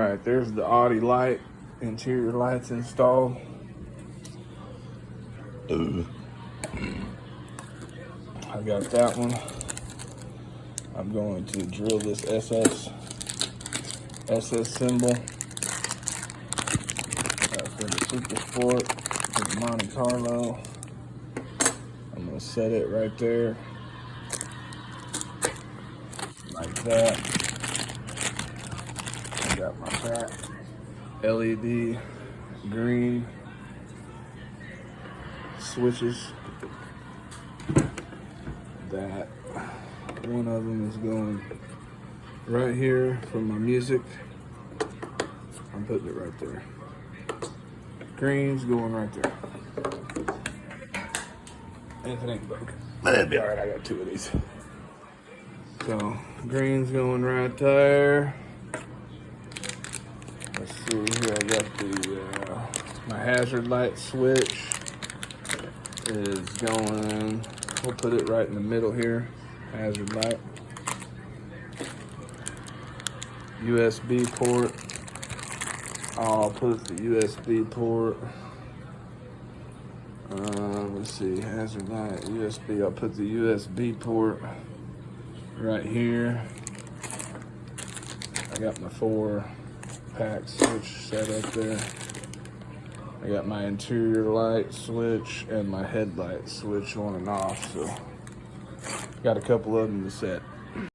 right, there's the Audi light, interior lights installed. I got that one. I'm going to drill this SS symbol for the Super Sport, for the Monte Carlo. I'm going to set it right there, like that. I got my back LED green switches. That one of them is going right here for my music. I'm putting it right there. Green's going right there. If it ain't broken. Alright, I got two of these. So green's going right there. Let's see here, I got the my hazard light switch is going, we'll put it right in the middle here, hazard light. USB port, I'll put the USB port, let's see, hazard light, USB, I'll put the USB port right here. I got my 4-pack switch set up there. I got my interior light switch and my headlight switch on and off, so got a couple of them to set.